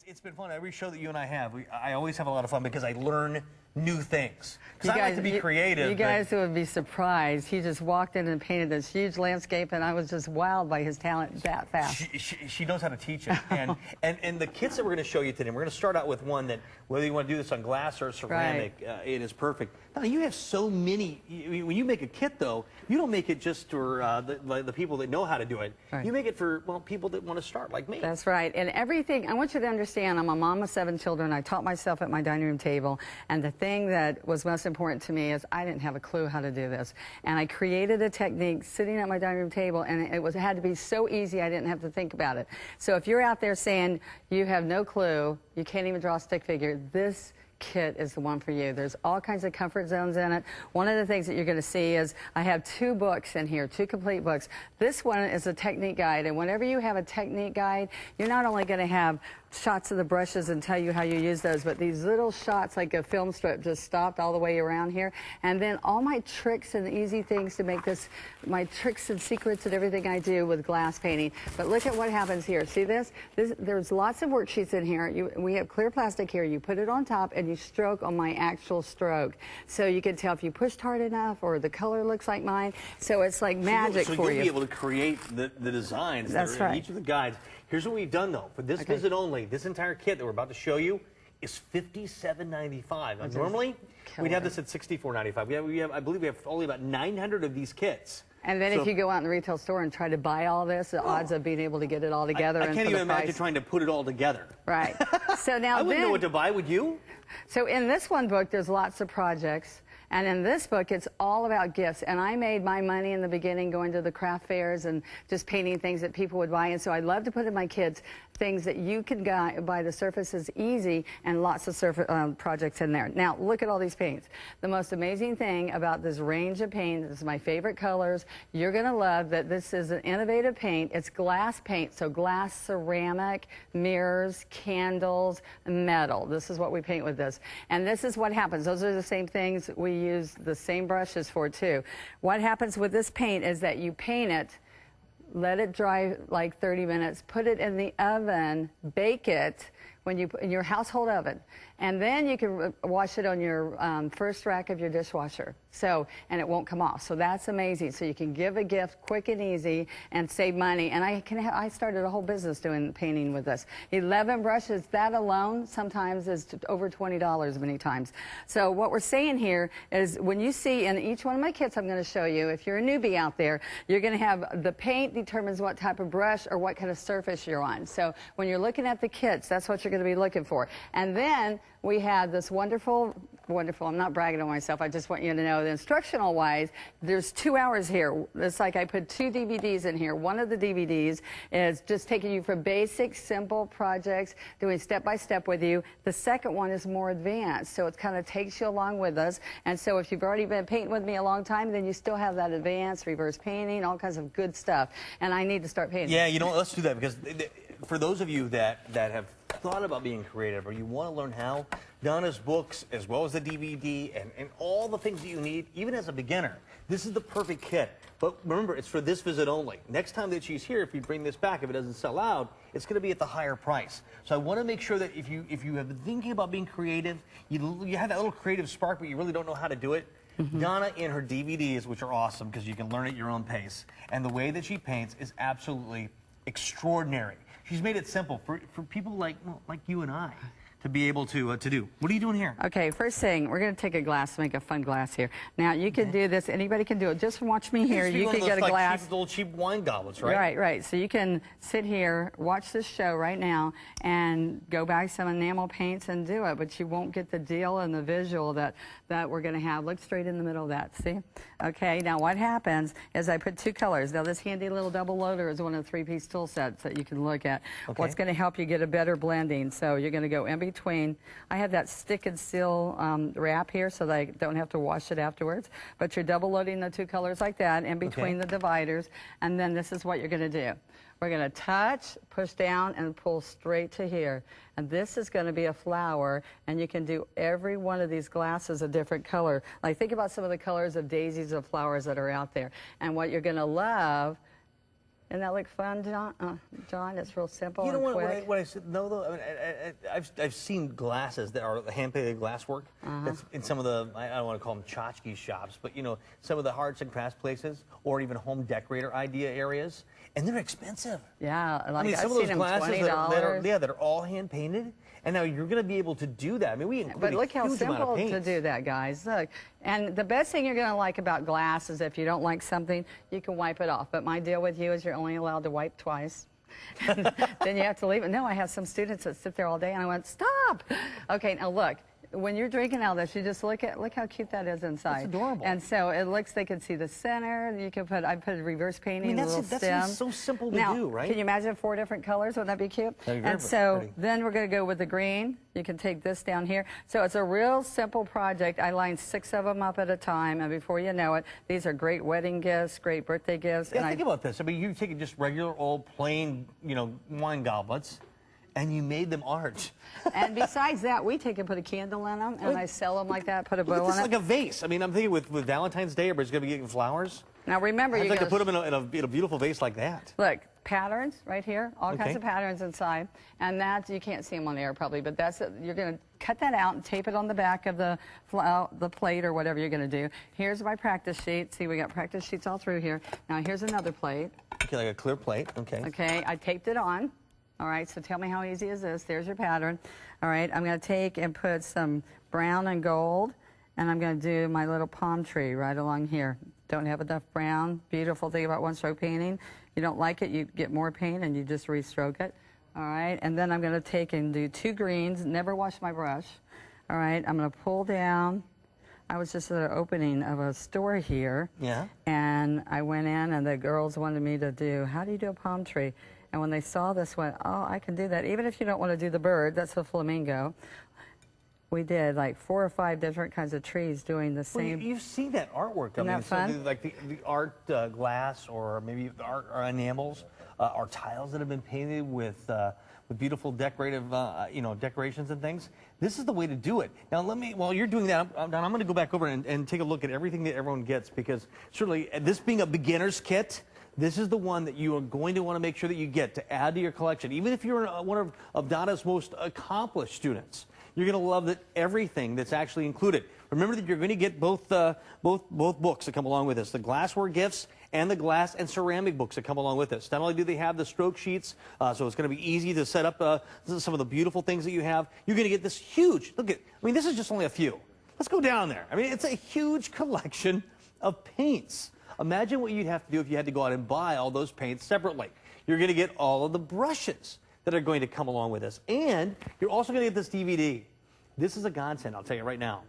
It's been fun. Every show that you and I have, I always have a lot of fun because I learn new things. Because I like to be creative. You guys would be surprised. He just walked in and painted this huge landscape, and I was just wowed by his talent that fast. She knows how to teach it. And the kits that we're going to show you today, we're going to start out with one that, whether you want to do this on glass or ceramic, it is perfect. Now, you have so many. When you make a kit, though, you don't make it just for the people that know how to do it. Right. You make it for, well, people that want to start, like me. That's right. And everything, I want you to understand, I'm a mom of 7 children. I taught myself at my dining room table. And the thing that was most important to me is I didn't have a clue how to do this. And I created a technique sitting at my dining room table, and it had to be so easy I didn't have to think about it. So if you're out there saying you have no clue, you can't even draw a stick figure, this kit is the one for you. There's all kinds of comfort zones in it. One of the things that you're going to see is I have 2 books in here, 2 complete books. This one is a technique guide, and whenever you have a technique guide, you're not only going to have shots of the brushes and tell you how you use those, but these little shots like a film strip just stopped all the way around here. And then all my tricks and easy things to make this, my tricks and secrets and everything I do with glass painting. But look at what happens here. See this? There's lots of worksheets in here. We have clear plastic here. You put it on top and you stroke on my actual stroke. So you can tell if you pushed hard enough or the color looks like mine. So it's like magic for you. So you'll be able to create the designs that are in each of the guides. Here's what we've done, though. For this visit only, this entire kit that we're about to show you is $57.95. Normally, we'd have this at $64.95. I believe we have only about 900 of these kits. And then if you go out in the retail store and try to buy all this, the odds of being able to get it all together. I can't even imagine trying to put it all together. Right. So now I wouldn't know what to buy, would you? So in this one book, there's lots of projects. And in this book, it's all about gifts. And I made my money in the beginning going to the craft fairs and just painting things that people would buy. And so I love to put in my kids things that you can buy the surfaces easy and lots of projects in there. Now, look at all these paints. The most amazing thing about this range of paint, this is my favorite colors. You're going to love that this is an innovative paint. It's glass paint, so glass, ceramic, mirrors, candles, metal. This is what we paint with this. And this is what happens. Those are the same things we use the same brushes for too. What happens with this paint is that you paint it, let it dry like 30 minutes, put it in the oven, bake it in your household oven, and then you can wash it on your first rack of your dishwasher. So, and it won't come off. So that's amazing. So you can give a gift quick and easy and save money. And I started a whole business doing painting with this. 11 brushes, that alone sometimes is over $20 many times. So what we're saying here is when you see in each one of my kits I'm going to show you, if you're a newbie out there, you're going to have the paint determines what type of brush or what kind of surface you're on. So when you're looking at the kits, that's what you're going to be looking for. And then we have this wonderful, I'm not bragging on myself, I just want you to know that instructional wise, there's 2 hours here. It's like I put 2 DVDs in here. One of the DVDs is just taking you from basic, simple projects, doing step by step with you. The second one is more advanced, so it kind of takes you along with us. And so if you've already been painting with me a long time, then you still have that advanced reverse painting, all kinds of good stuff. And I need to start painting. Yeah, you know, let's do that, because for those of you that have thought about being creative or you want to learn how, Donna's books, as well as the DVD and all the things that you need, even as a beginner, this is the perfect kit. But remember, it's for this visit only. Next time that she's here, if you bring this back, if it doesn't sell out, it's going to be at the higher price. So I want to make sure that if you have been thinking about being creative, you have that little creative spark, but you really don't know how to do it, Donna, in her DVDs, which are awesome because you can learn at your own pace, and the way that she paints is absolutely extraordinary. She's made it simple for people like you and I to be able to do. What are you doing here? Okay, first thing, we're going to take a glass, make a fun glass here. Now, you can do this. Anybody can do it. Just watch me here. You can get a glass. Cheap, little cheap wine goblets, right? Right. So you can sit here, watch this show right now, and go buy some enamel paints and do it. But you won't get the deal and the visual that we're going to have. Look straight in the middle of that. See? Okay. Now, what happens is I put 2 colors. Now, this handy little double loader is one of the 3-piece tool sets that you can look at. Okay. What's going to help you get a better blending? So you're going to go in between. I have that stick and seal wrap here so that I don't have to wash it afterwards. But you're double loading the 2 colors like that in between the dividers. And then this is what you're going to do. We're going to touch, push down, and pull straight to here. And this is going to be a flower, and you can do every one of these glasses a different color. Like, think about some of the colors of daisies of flowers that are out there. And what you're going to love Doesn't that look fun, John? John, it's real simple You know and what? quick. What I said, no, though. I mean, I've seen glasses that are hand-painted glasswork. That's in some of the, I don't want to call them tchotchke shops, but you know, some of the arts and crafts places, or even home decorator idea areas, and they're expensive. Yeah, like I mean, I've some of seen those them glasses $20. that are all hand-painted, and now you're going to be able to do that. I mean, we include But look a how huge amount simple of paint. to do that, guys. Look, and the best thing you're going to like about glass is if you don't like something, you can wipe it off. But my deal with you is you're only allowed to wipe twice. Then you have to leave it. No, I have some students that sit there all day, and I went, stop. Okay, now look. When you're drinking out of this, you just look how cute that is inside. That's adorable. And so it looks, they can see the center. You can put, I put a reverse painting, I mean, a little that's stem. so simple to now, do, right? Can you imagine 4 different colors? Wouldn't that be cute? That'd be And very so pretty. then we're going to go with the green. You can take this down here. So it's a real simple project. I lined 6 of them up at a time, and before you know it, these are great wedding gifts, great birthday gifts. Yeah, and think about this. I mean, you take just regular old plain, you know, wine goblets, and you made them art. And besides that, we take and put a candle in them, and I sell them like that, put a Look at bow this, on like it. a vase. I mean, I'm thinking with Valentine's Day, everybody's going to be getting flowers. Now remember, I'd you're like to going put them in a beautiful vase like that. look, patterns right here, all Okay. kinds of patterns inside, and that you can't see them on the air probably, but that's it. You're going to cut that out and tape it on the back of the plate or whatever you're going to do. Here's my practice sheet. See, we got practice sheets all through here. Now here's another plate. Okay, like a clear plate. Okay. Okay, I taped it on. All right, so tell me how easy is this? There's your pattern. All right, I'm going to take and put some brown and gold, and I'm going to do my little palm tree right along here. Don't have enough brown. Beautiful thing about one-stroke painting. You don't like it, you get more paint, and you just re-stroke it. All right, and then I'm going to take and do 2 greens. Never wash my brush. All right, I'm going to pull down. I was just at an opening of a store here. Yeah. And I went in, and the girls wanted me to do, how do you do a palm tree? And when they saw this, went, oh, I can do that. Even if you don't want to do the bird, that's a flamingo. We did like 4 or 5 different kinds of trees doing the Well, same. you've seen that artwork. Isn't that fun? So like the art glass, or maybe the art or enamels, or tiles that have been painted with beautiful decorative, you know, decorations and things. This is the way to do it. Now, while you're doing that, I'm going to go back over and take a look at everything that everyone gets, because certainly this being a beginner's kit, this is the one that you are going to want to make sure that you get to add to your collection. Even if you're one of Donna's most accomplished students, you're going to love everything that's actually included. Remember that you're going to get both books that come along with this, the glassware gifts and the glass and ceramic books that come along with this. Not only do they have the stroke sheets, so it's going to be easy to set up some of the beautiful things that you have, you're going to get this huge, look at, I mean, this is just only a few. Let's go down there. I mean, it's a huge collection of paints. Imagine what you'd have to do if you had to go out and buy all those paints separately. You're going to get all of the brushes that are going to come along with this. And you're also going to get this DVD. This is a godsend, I'll tell you right now.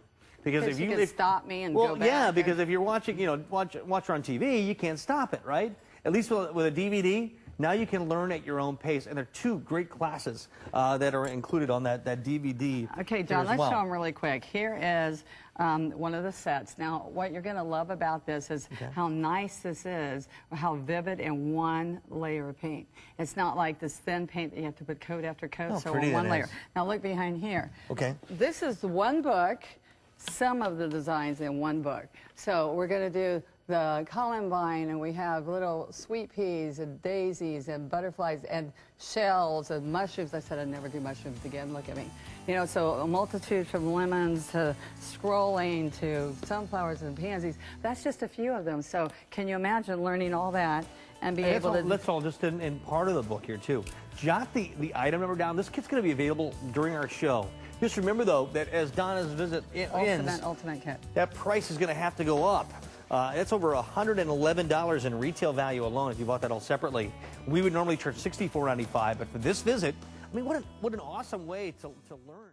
Because if you can stop me and go back. Yeah, because if you're watching, you know, watch her on TV, you can't stop it, right? At least with a DVD, now you can learn at your own pace. And there are 2 great classes that are included on that DVD. Okay, John, let's show them really quick. Here is one of the sets. Now, what you're going to love about this is how nice this is, how vivid in one layer of paint. It's not like this thin paint that you have to put coat after coat, so in one layer. Now, look behind here. Okay. This is one book, some of the designs in one book. So we're going to do the columbine, and we have little sweet peas and daisies and butterflies and shells and mushrooms. I said I'd never do mushrooms again. Look at me. You know, so a multitude from lemons to scrolling to sunflowers and pansies. That's just a few of them. So can you imagine learning all that and be able to... That's all just in part of the book here, too. Jot the item number down. This kit's going to be available during our show. Just remember, though, that as Donna's visit ends, ultimate kit. that price is going to have to go up. It's over $111 in retail value alone if you bought that all separately. We would normally charge $64.95, but for this visit, I mean, what an awesome way to learn.